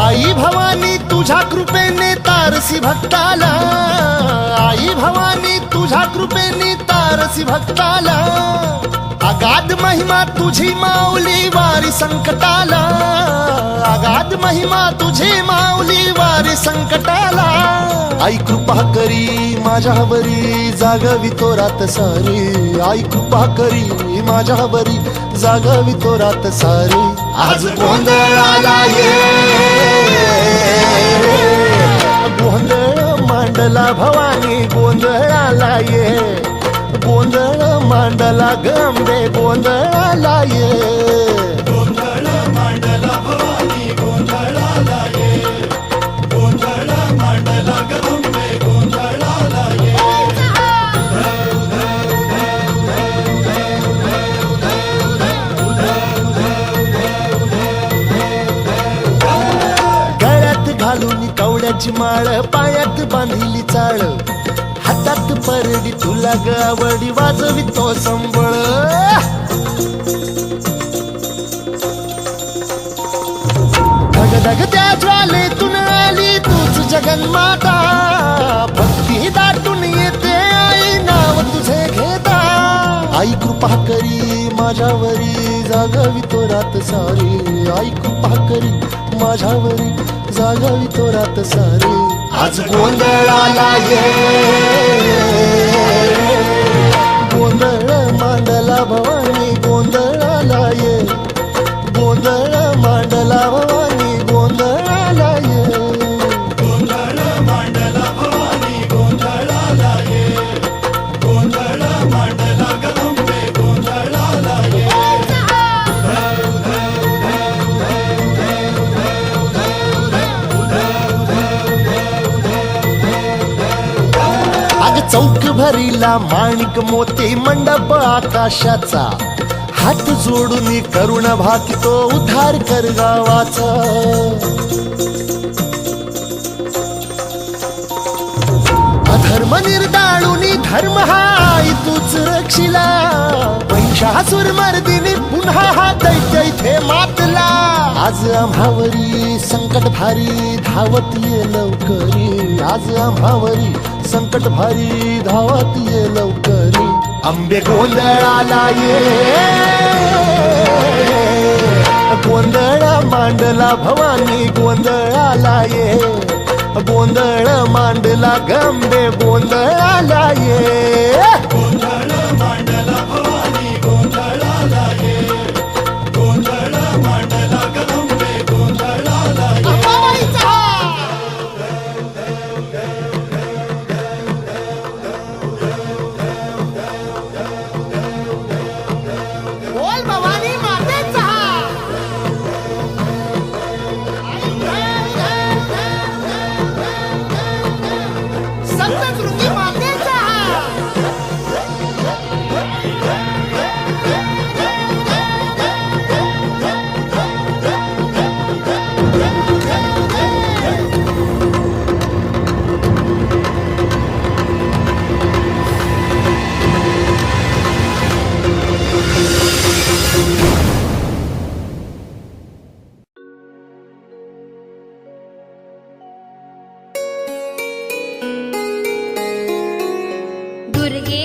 आई भवानी तुझ्या कृपेने तारसी भक्ताला, आई भवानी तुझ्या कृपेने तारसी भक्ताला, अगाध महिमा तुझी माऊली वारी संकटाला, अगाध महिमा तुझी माऊली वारी संकटाला. आई कृपा करी माझ्यावरी जागवी तो रात सारी, आई कृपा करी माझ्यावरी जागवी तो रात सारी. आज गोंधळाला ये, गोंधळ मांडला भवानी गोंधळाला ये, गोंधळ मांडला गंबे गोंधळाला ये, गोंधळ मांडला भवानी गोंधळाला ये, गोंधळ मांडला गंबे गोंधळाला ये. गळ्यात घालून कवड्याची माळ, पायात बांधिली चाळ, हातात परडी तुला गावडी वाजवी तो संबळ. धगधग त्या ज्वालेतून आली तूच जगन्माता, भक्ती दाटून येते आई नाव तुझे घेता. आई कृपा करी माझ्यावरी जागवी तो रात सारी, आई कृपा करी माझ्यावरी जागवी तो रात सारी. आज गोंधळाला ये, गोंधळ मांडला भवानी गोंधळाला ये, गोंधळ मांडला भवानी गोंधळाला ये, गोंधळ मांडला भवानी गोंधळाला ये, गोंधळ मांडला गंबे गोंधळाला ये. अग चौक भरीला माणिक मोती मंडप आकाशाचा, हात जोडून करुण भाकितो उद्धार कर गावाचा. अधर्म निर्दाळून धर्म हाय तूच रक्षिला, महिषासुर मर्दिनी पुन्हा हा दैत्य इथे मातला. आज आम्हावरी संकट भारी धावत ये लवकरी, आज आम्हावरी संकट भारी धावत ये लवकरी. अंबे गोंधळाला ये, गोंधळ मांडला भवानी गोंधळाला ये, गोंधळ मांडला गंबे गोंधळाला ये, गोंधळ मांडला भवानी गोंधळाला ये, गोंधळ मांडला गंबे गोंधळाला ये. बोल भवानी मातेचा. सप्तशृंगी मातेचा. दुर्गे